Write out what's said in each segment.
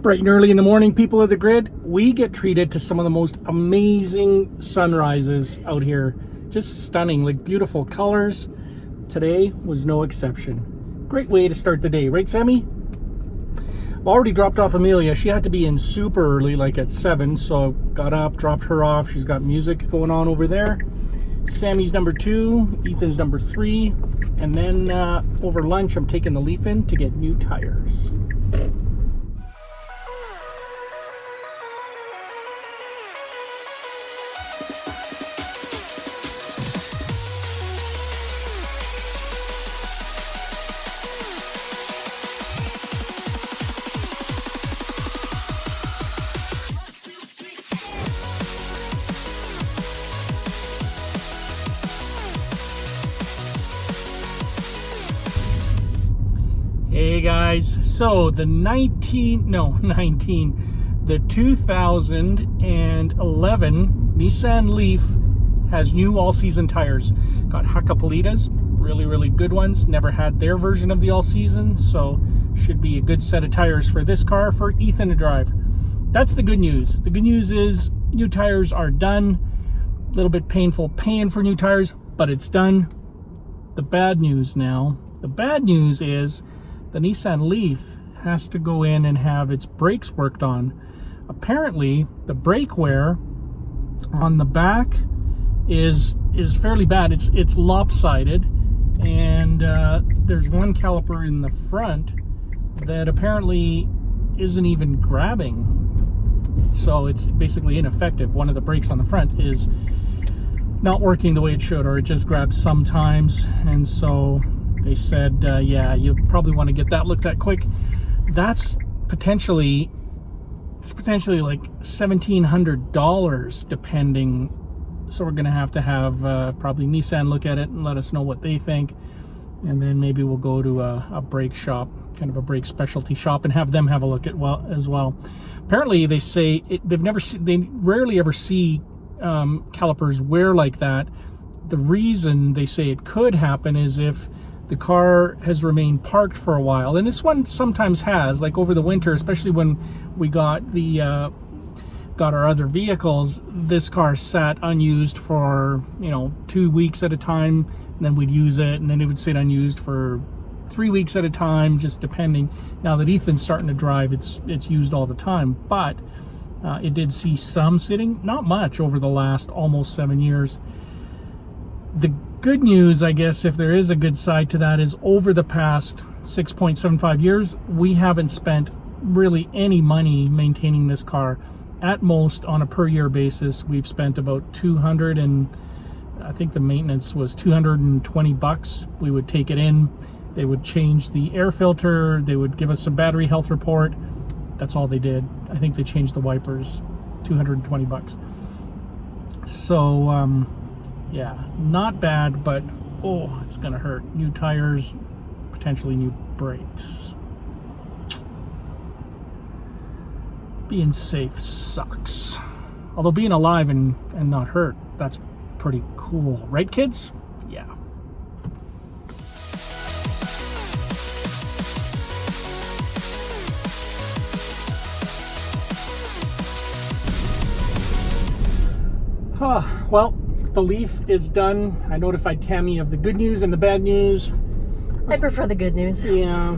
Bright and early in the morning, people of the grid, we get treated to some of the most amazing sunrises out here. Just stunning, like beautiful colors. Today was no exception. Great way to start the day, right, Sammy? I've already dropped off Amelia. She had to be in super early, like at 7, so got up, dropped her off. She's got music going on over there. Sammy's number 2, Ethan's number 3, and then over lunch, I'm taking the Leaf in to get new tires. Hey guys, so the 2011 Nissan Leaf has new all-season tires. Got Hakkapeliitas, really good ones. Never had their version of the all-season, so should be a good set of tires for this car for Ethan to drive. That's the good news. The good news is new tires are done. A little bit painful paying for new tires, but it's done. The bad news now, the bad news is the Nissan Leaf has to go in and have its brakes worked on. Apparently, the brake wear on the back is fairly bad. It's lopsided, and there's one caliper in the front that apparently isn't even grabbing. So it's basically ineffective. One of the brakes on the front is not working the way it should, or it just grabs sometimes, and so they said, yeah, you probably want to get that looked at quick. It's potentially like $1,700 depending. So we're going to have probably Nissan look at it and let us know what they think. And then maybe we'll go to a brake shop, kind of a brake specialty shop, and have them have a look at as well. Apparently they say they rarely ever see calipers wear like that. The reason they say it could happen is if the car has remained parked for a while, and this one sometimes has, like over the winter, especially when we got our other vehicles. This car sat unused for 2 weeks at a time, and then we'd use it, and then it would sit unused for 3 weeks at a time, just depending. Now that Ethan's starting to drive, it's used all the time, but it did see some sitting, not much, over the last almost 7 years. The good news, I guess, if there is a good side to that, is over the past 6.75 years, we haven't spent really any money maintaining this car. At most, on a per year basis, we've spent about 200, and I think the maintenance was $220. We would take it in, they would change the air filter, they would give us a battery health report. That's all they did. I think they changed the wipers. $220. So yeah, not bad, but oh, it's gonna hurt. New tires, potentially new brakes. Being safe sucks. Although being alive and not hurt, that's pretty cool. Right, kids? Yeah. Well, the Leaf is done. I notified Tammy of the good news and the bad news. I prefer the good news. Yeah.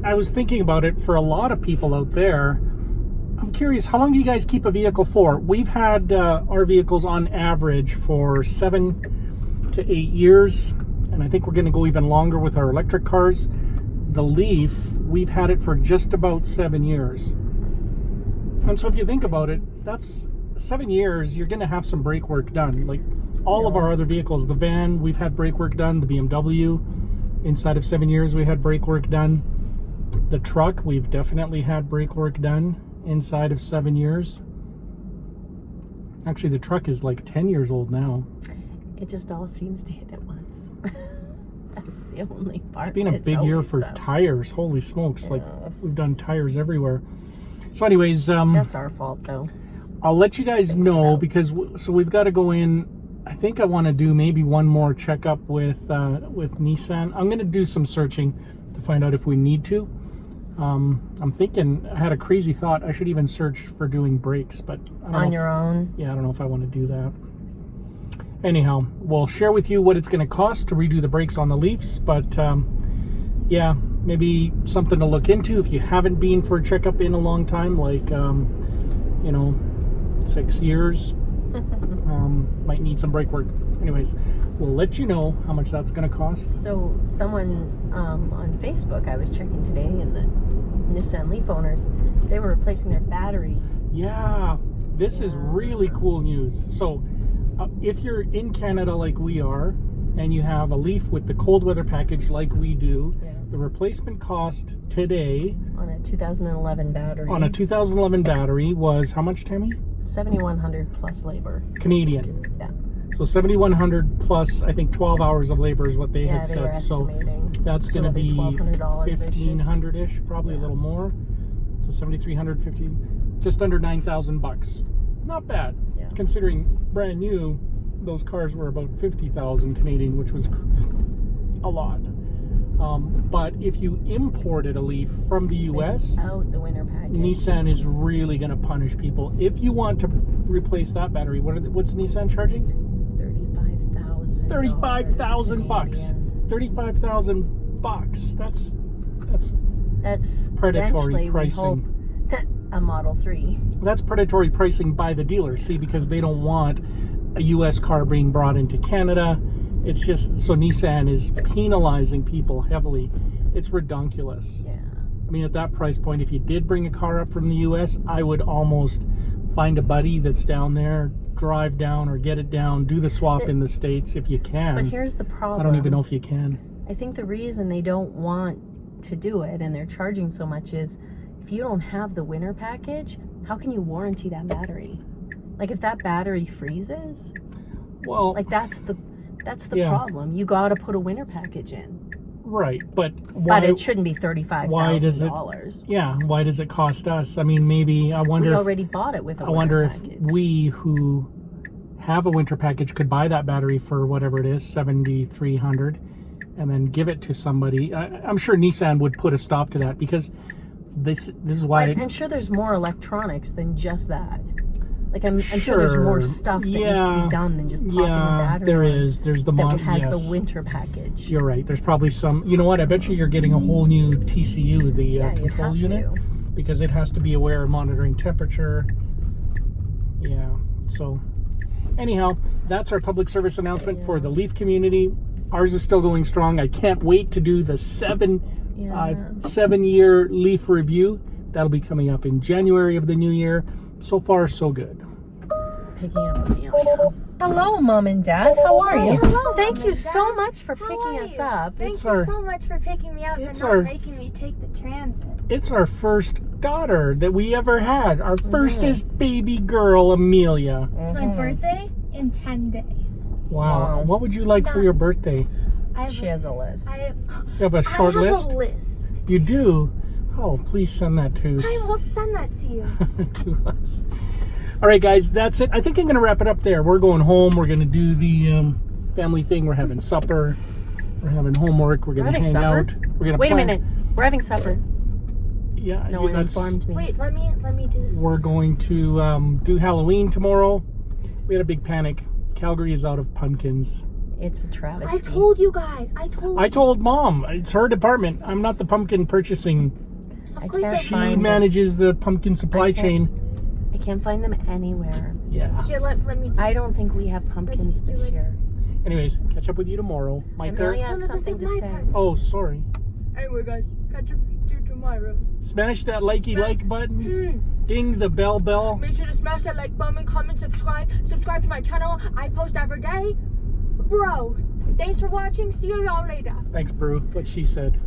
I was thinking about it. For a lot of people out there, I'm curious, how long do you guys keep a vehicle for? We've had our vehicles on average for 7 to 8 years, and I think we're going to go even longer with our electric cars. The Leaf, we've had it for just about 7 years. And so if you think about it, that's 7 years, you're going to have some brake work done. Like all of our other vehicles, the van, we've had brake work done. The BMW, inside of 7 years, we had brake work done. The truck, we've definitely had brake work done inside of 7 years. Actually, the truck is like 10 years old now. It just all seems to hit at once. That's the only part. It's been a big year for tires. Holy smokes. Yeah. Like, we've done tires everywhere. So anyways, that's our fault though. I'll let you guys know, because we've got to go in. I think I want to do maybe one more checkup with Nissan. I'm going to do some searching to find out if we need to. I'm thinking, I had a crazy thought. I should even search for doing brakes, but I don't know On your own? Yeah, I don't know if I want to do that. Anyhow, we'll share with you what it's going to cost to redo the brakes on the Leafs, but yeah, maybe something to look into if you haven't been for a checkup in a long time, like 6 years. Might need some brake work. Anyways, we'll let you know how much that's going to cost. So someone on Facebook, I was checking today, and the Nissan Leaf owners, they were replacing their battery. Yeah, this is really cool news. So if you're in Canada like we are, and you have a Leaf with the cold weather package like we do, the replacement cost today on a 2011 battery. On a 2011 battery was how much, Tammy? $7,100 plus labor. Canadian. Yeah. So $7,100 plus, I think 12 hours of labor is what they had they said. were estimating. So that's going to be $1,200-ish. $1,500-ish, probably a little more. So $7,350, just under $9,000. Not bad, considering brand new. Those cars were about 50,000 Canadian, which was a lot. But if you imported a Leaf from the U.S., out the winter package, Nissan is really going to punish people. If you want to replace that battery, what's Nissan charging? $35,000. $35,000. $35,000. That's predatory pricing. A Model 3. That's predatory pricing by the dealer. See, because they don't want a U.S. car being brought into Canada. It's just, so Nissan is penalizing people heavily. It's redonkulous. Yeah. I mean, at that price point, if you did bring a car up from the U.S., I would almost find a buddy that's down there, drive down or get it down, do the swap in the States if you can. But here's the problem. I don't even know if you can. I think the reason they don't want to do it and they're charging so much is if you don't have the winter package, how can you warranty that battery? Like if that battery freezes, well, like that's the problem. You got to put a winter package in. Right, but why? But it shouldn't be $35,000. Why does it? Yeah, why does it cost us? I mean, maybe I wonder. We already bought it with a winter I wonder package. if we who have a winter package could buy that battery for whatever it is, $7,300, and then give it to somebody. I'm sure Nissan would put a stop to that because this is why. I'm sure there's more electronics than just that. Like I'm sure there's more stuff that needs to be done than just popping the battery. There is. There's the that has the winter package. You're right. There's probably some. You know what? I bet you're getting a whole new TCU, the control unit, because it has to be aware of monitoring temperature. Yeah. So, anyhow, that's our public service announcement for the Leaf community. Ours is still going strong. I can't wait to do the 7-year Leaf review. That'll be coming up in January of the new year. So far, so good. Picking up Amelia. Hello, Mom and Dad. How are you? Hello, Thank Mom you and so Dad. much for picking us up. Thank you so much for picking me up and not making me take the transit. It's our first daughter that we ever had. Our firstest baby girl, Amelia. It's my birthday in 10 days. Wow. What would you like for your birthday? She has a list. You have a short list? I have a list. You do? Oh, please send that to us. I will send that to you. To us. All right, guys, that's it. I think I'm going to wrap it up there. We're going home. We're going to do the family thing. We're having supper. We're having homework. We're going to hang out. We're going to Wait a minute. We're having supper. Yeah, no one informed me. Wait, let me do this. We're going to do Halloween tomorrow. We had a big panic. Calgary is out of pumpkins. It's a travesty. I told you guys. I told Mom. It's her department. I'm not the pumpkin purchasing. She manages the pumpkin supply chain. I can't find them anywhere. Yeah. Here, let me. I don't think we have pumpkins this year. Anyways, catch up with you tomorrow. Amelia has something to say. Oh, sorry. Anyway, guys, catch up with you tomorrow. Smash that like button. Ding the bell. Make sure to smash that like button, comment, subscribe to my channel. I post every day. Bro, thanks for watching. See y'all later. Thanks, Brew. What she said.